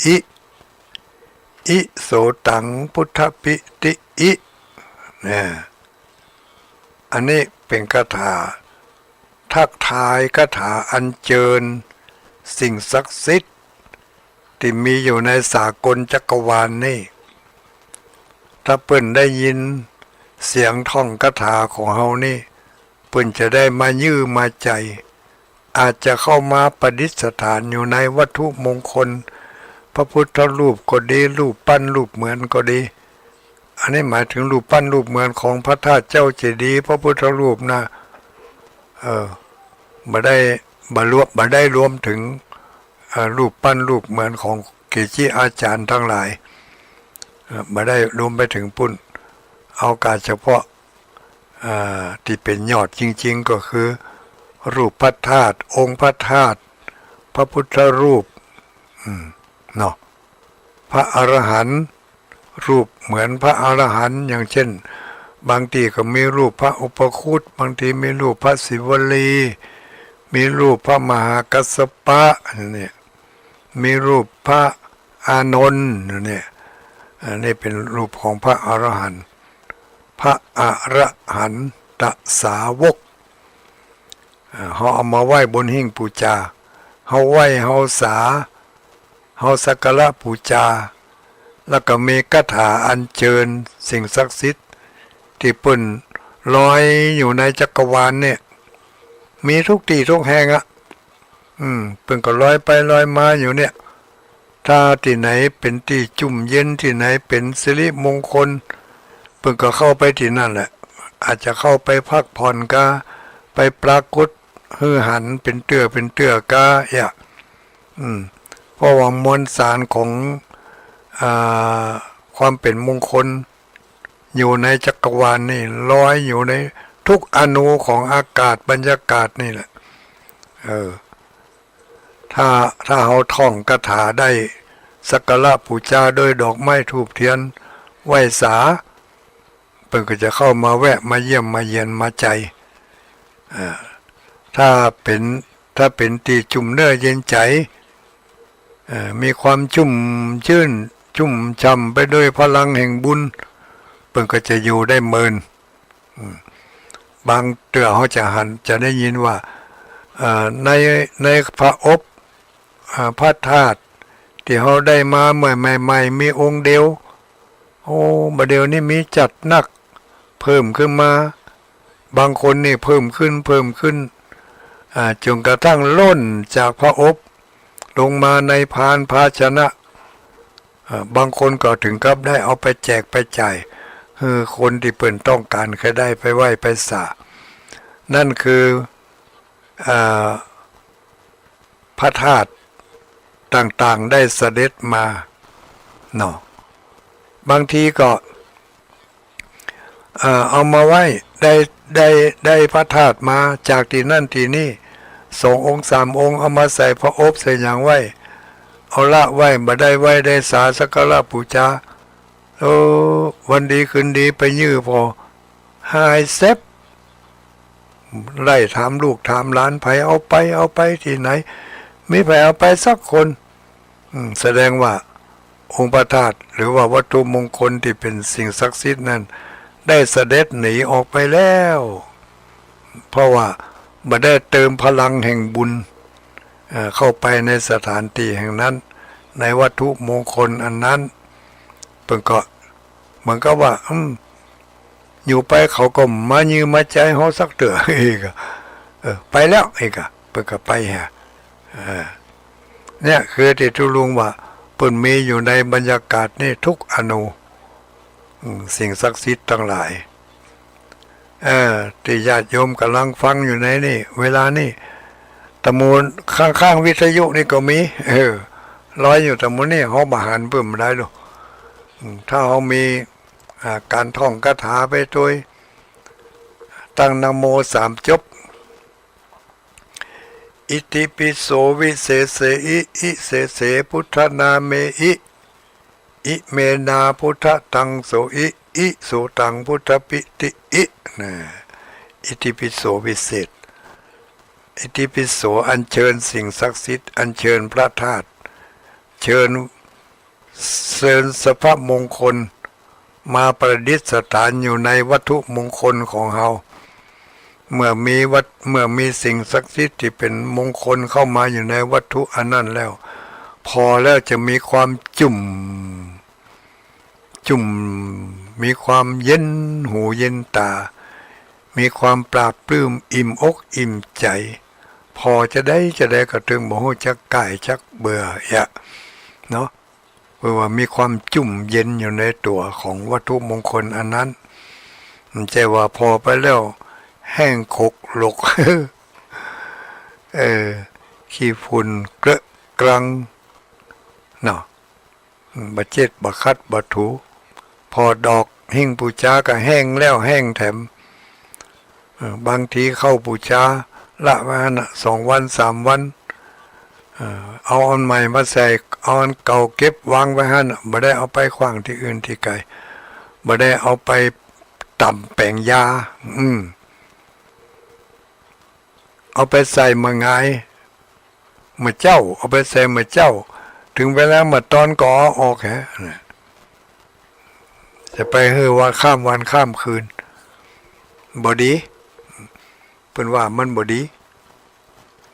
อิโสตังพุทธปิติเนี่ยอันนี้เป็นคาถาทักทายคาถาอัญเชิญสิ่งศักดิ์สิทธิ์ที่มีอยู่ในสากลจักรวาลนี่ถ้าเปิ้นได้ยินเสียงท่องคาถาของเฮานี่เปิ้นจะได้มายื้อมาใจอาจจะเข้ามาประดิษฐานอยู่ในวัตถุมงคลพระพุทธรูปก็ดีรูปปั้นรูปเหมือนก็ดีอันนี้หมายถึงรูปปั้นรูปเหมือนของพระธาตุเจ้าเจดีย์พระพุทธรูปนะบ่ได้รวมถึงรูปปั้นรูปเหมือนของเกจิอาจารย์ทั้งหลายบ่ได้รวมไปถึงปุ่นเอาการเฉพาะที่เป็นยอดจริงๆก็คือรูปพระธาตุองค์พระธาตุพระพุทธรูปเนาะพระอรหันต์รูปเหมือนพระอรหันต์อย่างเช่นบางทีก็มีรูปพระอุปคุตบางทีมีรูปพระศิวลีมีรูปพระมหากัสสปะเนี่ยมีรูปพระอานนท์เนี่ยนี่เป็นรูปของพระอรหันต์พระอรหันตสาวกเขาเอามาไหว้บนหิ้งปูชาเขาไหว้เขาสักการะปูชาแล้วก็มีคาถาอัญเชิญสิ่งศักดิ์สิทธิ์ที่เปิ้นลอยอยู่ในจักรวาลเนี่ยมีทุกที่ทุกแห่งเปิ้นก็ลอยไปลอยมาอยู่เนี่ยถ้าที่ไหนเป็นที่จุ่มเย็นที่ไหนเป็นสิริมงคลเปิ้นก็เข้าไปที่นั่นแหละอาจจะเข้าไปพักผ่อนก็ไปปรากฏฮือหันเป็นเตื้อก็เพราะว่ามวลสารของความเป็นมงคลอยู่ในจักรวาลนี่ลอยอยู่ในทุกอนูของอากาศบรรยากาศนี่แหละถ้าเราท่องคาถาได้สักการะบูชาโดยดอกไม้ธูปเทียนไหว้สาเพิ่นก็จะเข้ามาแวะมาเยี่ยมมาเยียนมาใจถ้าเป็นที่จุ่มเนื้อเย็นใจมีความชุ่มชื่นชุ่มช่ำไปด้วยพลังแห่งบุญเพิ่นก็จะอยู่ได้เมินบางเตือเขาจะได้ยินว่าในพระอบพระธาตุที่เขาได้มาเมื่อใหม่ๆมีองค์เดียวบัดเดียวนี้มีจัดนักเพิ่มขึ้นมาบางคนนี่เพิ่มขึ้นจนกระทั่งล้นจากพระอบลงมาในพานภาชนะบางคนก็ถึงกับได้เอาไปแจกไปจ่ายคนที่เปิ่นต้องการเคยได้ไปไหว้ไปสานั่นคือพระธาตุต่างๆได้เสด็จมาเนาะบางทีก็เอามาไหว้ได้พระธาตุมาจากที่นั่นที่นี่2 องค์ 3 องค์เอามาใส่พระอบใส่อย่างไหว้เอาละไหว้บ่ได้ไหว้ได้สาสักการะบูชาวันดีคืนดีไปยื้อพอหายเซฟไล่ถามลูกถามหลานไผเอาไปที่ไหนไม่ไผเอาไปสักคนแสดงว่าองค์พระธาตุหรือว่าวัตถุมงคลที่เป็นสิ่งศักดิ์สิทธิ์นั้นได้เสด็จหนีออกไปแล้วเพราะว่าบ่ได้เติมพลังแห่งบุญเข้าไปในสถานที่แห่งนั้นในวัตถุมงคลอันนั้นเพิ่นก็เหมือนกับว่าอยู่ไปเขาก็มายืมมาใจเฮาสักเตื้ออีกไปแล้วอีกเพิ่นก็ไปฮะเนี่ยคือที่ทุลุงว่าเพิ่นมีอยู่ในบรรยากาศนี่ทุกอนูสิ่งศักดิ์สิทธิ์ทั้งหลายที่ญาติโยมกำลังฟังอยู่ในนี่เวลานี่ตะมูลข้างๆวิทยุนี่ก็มีลอยอยู่ตะมูลนี่เฮาบ่หันเพิ่มได้หรอกถ้าเฮามีการท่องคาถาไปด้วย ตั้งนะโมสามจบอิติปิโสวิเศษเสอิอิเสเสพุทธนาเมอิอิเมนาพุทธตังโสอิโสตังพุทธปิติอินะอิติปิโสวิเศษอิติปิโสอัญเชิญสิ่งศักดิ์สิทธิ์อัญเชิญพระธาตุเชิญสภาพมงคลมาประดิษฐานอยู่ในวัตถุมงคลของเราเมื่อมีสิ่งศักดิ์สิทธิ์ที่เป็นมงคลเข้ามาอยู่ในวัตถุอันนั้นแล้วพอแล้วจะมีความจุ่มมีความเย็นหูเย็นตามีความปราบปลื้มอิ่มอกอิ่มใจพอจะได้กระตึงบ่ฮู้จักก่ายจักเบื่อยะเนาะเพราะว่ามีความจุ่มเย็นอยู่ในตัวของวัตถุมงคลอันนั้นมันใจว่าพอไปแล้วแห้งขกหลก ขี้ฝุ่นเกละกรังเนาะบะเจ็ดบะคัดบะถูพอดอกหิ้งปูชาก็แห้งแล้วแห้งแถมบางทีเข้าปูชาละไว้นะ2 วัน 3 วันเอาอันใหม่มาใส่เอาอันเก่าเก็บวางไว้หั่นบ่ได้เอาไปขว้างที่อื่นที่ไกลบ่ได้เอาไปต่ำแปลงยาเอาไปใส่มาไงมาเจ้าเอาไปใส่มาเจ้าถึงเวลามาตอนก็ออกแฮะจะไปเฮือว่าข้ามวันข้ามคืนบ่ดีเพิ่นว่ามันบ่ดี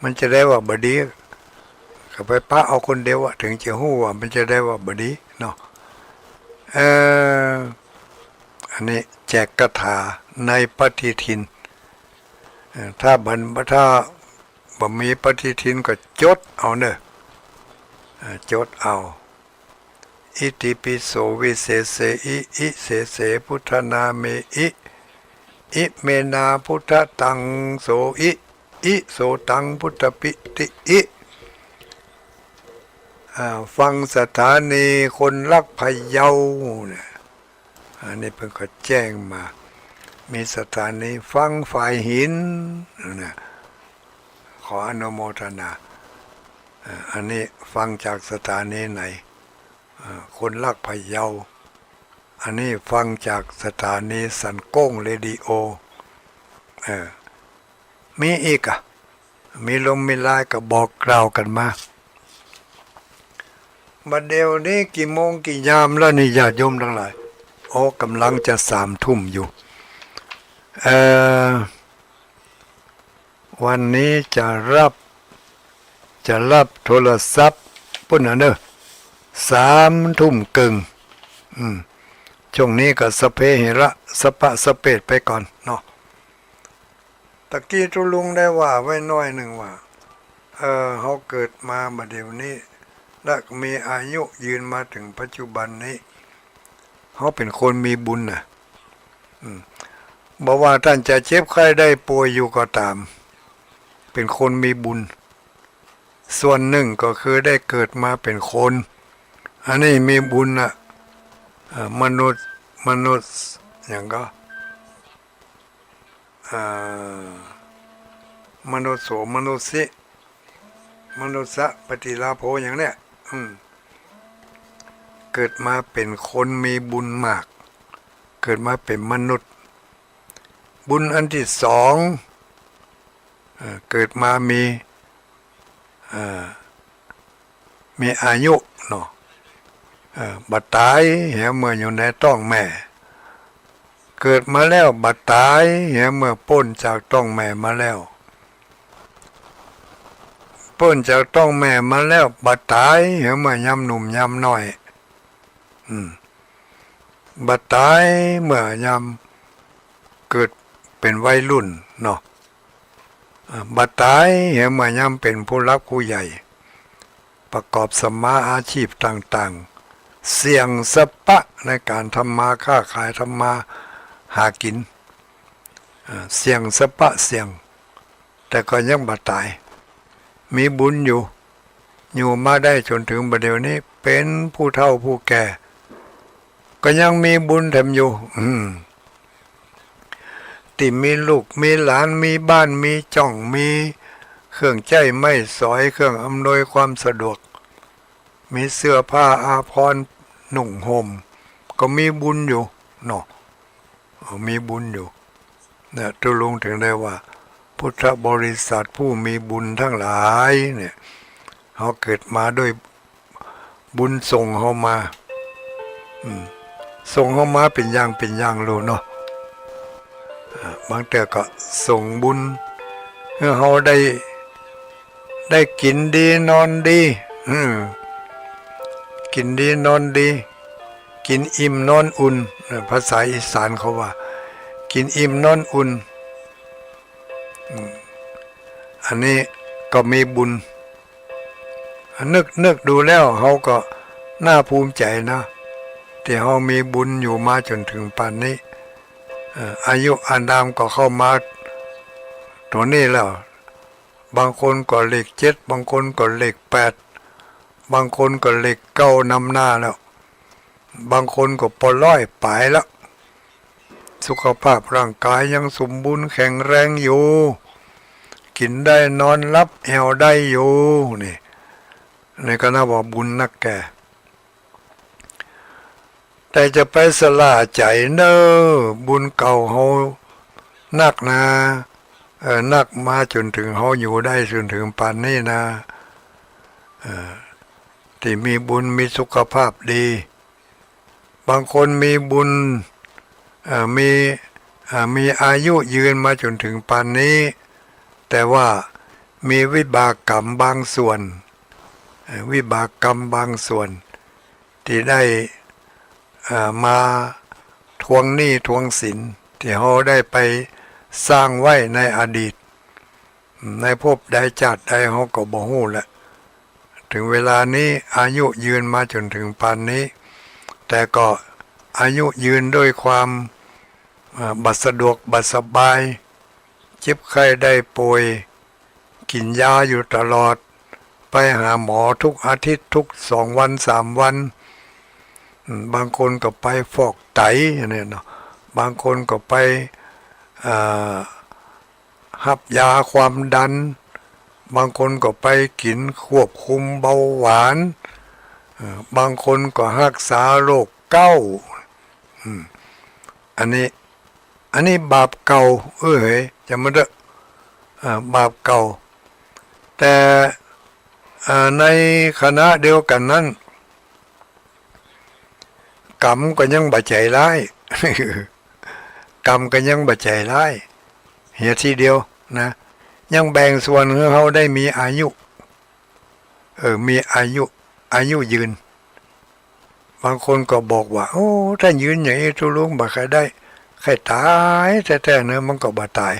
มันจะได้ว่าบ่ดีก็ไปปะเอาคนเดียวถึงจะฮู้ว่ามันจะได้ว่าบ่ดีเนาะอันนี้แจกคาถาในปฏิทินถ้าบ่มีปฏิทินก็จดเอาเนอะจดเอาอิติปิโสวิเศษเสอิเสเสพุทธนาเมอิเมนาพุทธตังโสอิโสตังพุทธปิติอิฟังสถานีคนรักพะเยาเนี่ยอันนี้เพิ่งก็แจ้งมามีสถานีฟังฝ่ายหินนะขออนุโมทนาอันนี้ฟังจากสถานีไหนคนรักพะเยาอันนี้ฟังจากสถานีสันก้งเรดิโอมีอีกมีลมมีลายก็บอกกล่าวกันมาบัดเดี๋ยวนี้กี่โมงกี่ยามแล้วนี่ญาติโยมทั้งหลายกำลังจะ3 ทุ่มอยู่วันนี้จะรับโทรศัพท์ปุ่นน่ะเนอะ3 ทุ่มครึ่งช่วงนี้ก็สเพเหระสปะสเปดไปก่อนเนาะตะกี้ทุลุงได้ว่าไว้น้อยหนึ่งว่าเขาเกิดมาบัดเดี๋ยวนี้และมีอายุยืนมาถึงปัจจุบันนี้เขาเป็นคนมีบุญนะบอกว่าท่านจะเจ็บไข้ได้ป่วยอยู่ก็ตามเป็นคนมีบุญส่วนหนึ่งก็คือได้เกิดมาเป็นคนอันนี้มีบุญนะมนุษย์อย่างก็มนุษย์โสมนุษย์สิมนุษย์ปฏิลาโภอย่างเนี้ยเกิดมาเป็นคนมีบุญมากเกิดมาเป็นมนุษย์บุญอันที่2เกิดมามีอายุเนาะบัดตายเมื่ออยู่ในท้องแม่เกิดมาแล้วบัดตายเมื่อพ้นจากท้องแม่มาแล้วพ้นจากท้องแม่มาแล้วบัดตายเมื่อยำหนุ่มยำน้อยบัดตายเมื่อยำเกิดเป็นวัยรุ่นเนาะบัดตายเมื่อยำเป็นผู้รักผู้ใหญ่ประกอบสัมมาอาชีพต่างๆเสี่ยงสปะในการทำมาค้าขายทำมาหากินเสี่ยงสปะเสี่ยงแต่ก็ยังบัดตายมีบุญอยู่มาได้จนถึงบัดเดี๋ยวนี้เป็นผู้เฒ่าผู้แก่ก็ยังมีบุญทำอยู่ ที่มีลูกมีหลานมีบ้านมีจ่องมีเครื่องใช้ไม้สอยเครื่องอำนวยความสะดวกมีเสื้อผ้าอาภรณ์นุ่งห่มก็มีบุญอยู่เนาะมีบุญอยู่เนี่ยตุลุงถึงได้ว่าพุทธบริษัทผู้มีบุญทั้งหลายเนี่ยเขาเกิดมาด้วยบุญส่งเขามาส่งเขามาเป็นอย่างรู้เนาะบางแต่ก็ส่งบุญเพื่อเขาได้กินดีนอนดีกินดีนอนดีกินอิ่มนอนอุ่นภาษาอีสานเขาว่ากินอิ่มนอนอุ่นอันนี้ก็มีบุญนึกดูแล้วเขาก็น่าภูมิใจนะที่เขามีบุญอยู่มาจนถึงป่านนี้อายุอานามก็เข้ามาตัวนี้แล้วบางคนก็เลข7บางคนก็เลข8บางคนก็เลข9นำหน้าแล้วบางคนก็ปล่อยปลายแล้วสุขภาพร่างกายยังสมบูรณ์แข็งแรงอยู่กินได้นอนรับแอวได้อยู่นี่ก็น่าว่าบุญนักแก่แต่จะไปสละใจเนอบุญเก่าเฮานักนะนักมาจนถึงเฮาอยู่ได้จนถึงป่านนี้นะที่มีบุญมีสุขภาพดีบางคนมีบุญมีอายุยืนมาจนถึงป่านนี้แต่ว่ามีวิบากกรรมบางส่วนวิบากกรรมบางส่วนที่ได้มาทวงหนี้ทวงสินที่เขาได้ไปสร้างไว้ในอดีตในภพใดชาติใดเขาก็บ่ฮู้แหละถึงเวลานี้อายุยืนมาจนถึงปานนี้แต่ก็อายุยืนด้วยความบัดสะดวกบัดสบายเจ็บไข้ได้ป่วยกินยาอยู่ตลอดไปหาหมอทุกอาทิตย์ทุก2 วัน3 วันบางคนก็ไปฟอกไตเนี่ยเนาะบางคนก็ไปหับยาความดันบางคนก็ไปกินควบคุมเบาหวานบางคนก็รักษาโรคเก้าอันนี้บาปเก่าจะมาเด้อบาปเก่าแต่ในคณะเดียวกันนั้นกรรมก็ยังบาดใจร้าย กรรมก็ยังบาดใจร้ายเหตุที่เดียวนะยังแบ่งส่วนให้เขาได้มีอายุมีอายุยืนบางคนก็บอกว่าโอ้ถ้ายืนอย่างนี้ทุลุงบ่ใครได้ใครตายแท้ๆเนื้อมันก็บ่ตาย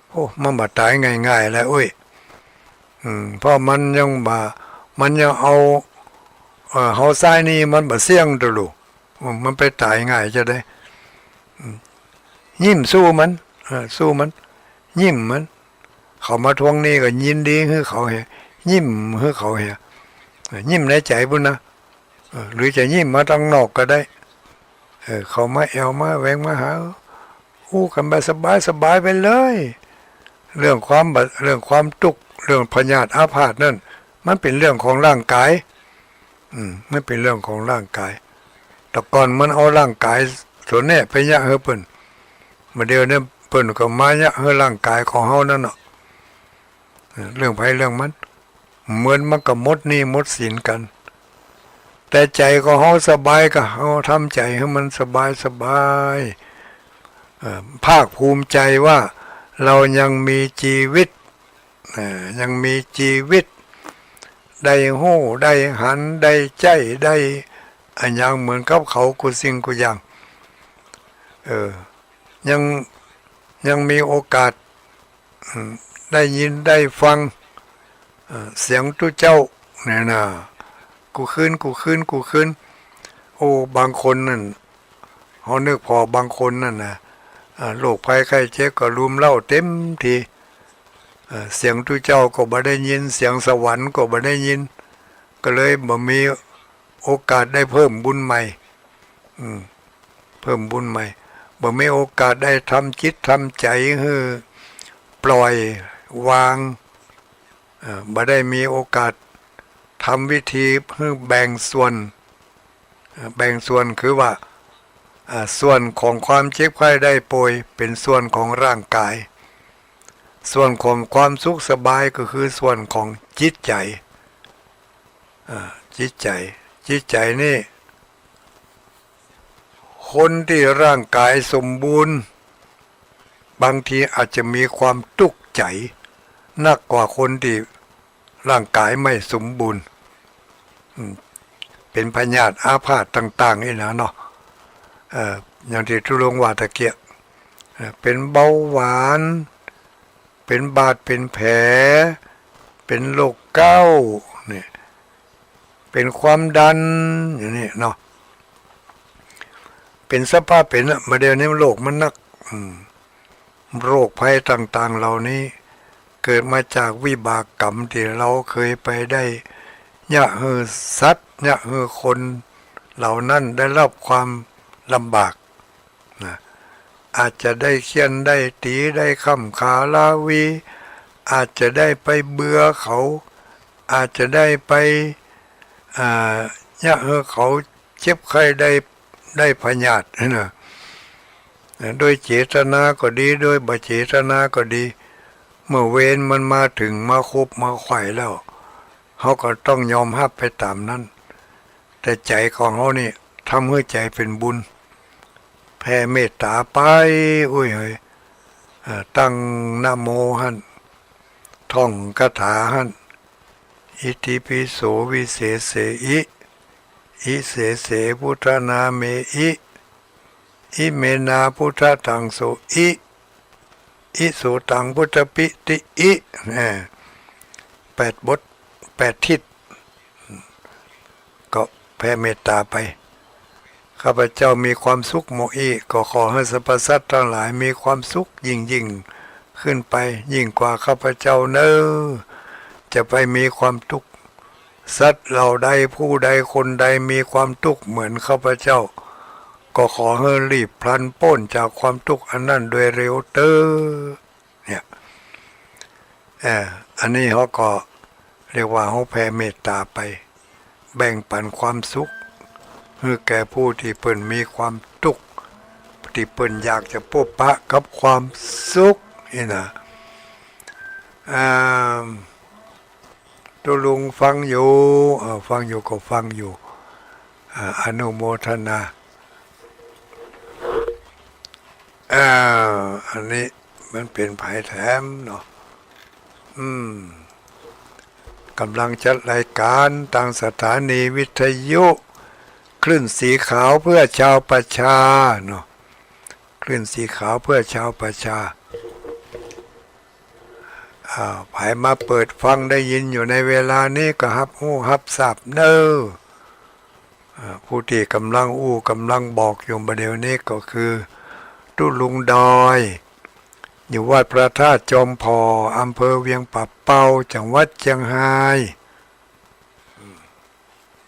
โอ้มันบ่ตายง่ายๆแล้วเพราะมันยังเอาเฮาซ้ายนี่มันบ่เสี่ยงตลุมันไปตายง่ายจะได้ยิ้มสู้มันยิ้มมันเขามาทวงนี่ก็ยินดีให้เขาเหียยิ้มให้เขาเหียยิ้มในใจบุญนะหรือจะยิ้มมาทางนอกก็ได้เขามาแอวมาแวงมาหากันแบบสบายไปเลยเรื่องความทุกข์เรื่องพยาธิอาพาธนั่นมันเป็นเรื่องของร่างกายไม่เป็นเรื่องของร่างกายแต่ก่อนมันเอาร่างกายส่วนนี้ไปยะเฮเปิ้นมาเดียวเนี่ยเปิ้นก็มายะเฮร่างกายของเฮานั่นเนาะเรื่องไผเรื่องมันเหมือนมันก็หมดหนี้หมดสินกันแต่ใจของเฮาสบายก็เฮาทำใจให้มันสบายภาคภูมิใจว่าเรายังมีชีวิตยังมีชีวิตได้หู้ได้หันได้ใจได้อันอย่างเหมือนกับเขากูสิ่งกูอย่างยังมีโอกาสได้ยินได้ฟังเสียงตุเจ้าเนี่ยนะกูขึ้นโอ้บางคนนั่นเขานึกพอบางคนนั่นนะโรคภัยไข้เจ็บก็รุมเล่าเต็มทีเสียงตุเจ้าก็บ่ได้ยินเสียงสวรรค์ก็บ่ได้ยินก็เลยบ่มีโอกาสได้เพิ่มบุญใหม่เพิ่มบุญใหม่ บ่มีโอกาสได้ทำจิตทำใจให้ปล่อยวางบ่ได้มีโอกาสทำวิธีเพื่อแบ่งส่วนคือว่าส่วนของความเจ็บไข้ได้ป่วยเป็นส่วนของร่างกายส่วนของความสุขสบายก็คือส่วนของจิตใจจิตใจนี่คนที่ร่างกายสมบูรณ์บางทีอาจจะมีความทุกข์ใจนักกว่าคนที่ร่างกายไม่สมบูรณ์เป็นพยาธิอาพาธต่างๆนี่นะเนาะอย่างที่ทุลงว่าตะเกียเป็นเบาหวานเป็นบาดเป็นแผลเป็นโรคเก้าเนี่ยเป็นความดันอย่างนี้เนาะเป็นสภาพเป็นมาเดี๋ยวนี้โรคมันนักโรคภัยต่างๆเหล่านี้เกิดมาจากวิบากกรรมที่เราเคยไปได้ยะเฮือสัตว์ยะเฮือคนเหล่านั้นได้รับความลำบากนะอาจจะได้เคียนได้ตีได้ค้ำขาลาวีอาจจะได้ไปเบื่อเขาอาจจะได้ไปยะเฮือเขาเจ็บไข้ได้พยาธินะโดยเจตนาก็ดีโดยบ่เจตนาก็ดีเมื่อเวรมันมาถึงมาคบมาไขว่แล้วเขาก็ต้องยอมรับไปตามนั้นแต่ใจของเขานี่ทำให้ใจเป็นบุญแผ่เมตตาไปอุ้ยเฮ้ยตั้งนะโมหันท่องคาถาหันอิติปิโสวิเศษเสอิอิเสเสพุทธนาเมอิอิเมนาพุทธตังโสอิโสตังพุทธปิติอิ8 บท 8 ทิศก็แผ่เมตตาไปข้าพเจ้ามีความสุขโมอีก็ขอให้สรรพสัตว์ทั้งหลายมีความสุขยิ่งขึ้นไปยิ่งกว่าข้าพเจ้าเนอจะไปมีความทุกข์สัตว์เหล่าใดผู้ใดคนใดมีความทุกข์เหมือนข้าพเจ้าก็ขอให้รีบพลันพ้นจากความทุกข์อันนั้นโดยเร็วเตอเนี่ยอันนี้เขาก็เรียกว่าเขาแผ่เมตตาไปแบ่งปันความสุขให้แก่ผู้ที่เพิ่นมีความทุกข์ที่เพิ่นอยากจะพบปะกับความสุขนี่นะตัวลุงฟังอยู่ก็ฟังอยู่อนุโมทนาอันนี้มันเป็นภายแถมเนาะกำลังจัดรายการทางสถานีวิทยุคลื่นสีขาวเพื่อชาวประชาเนาะคลื่นสีขาวเพื่อชาวประชาไผมาเปิดฟังได้ยินอยู่ในเวลานี้ก็ฮับหูฮับสับเนอผู้ที่กำลังกำลังบอกอยู่ประเดี๋ยวนี้ก็คือตุลุงดอยอยู่วัดพระธาตุจอมพออำเภอเวียงป่าเป้าจังหวัดเชียงราย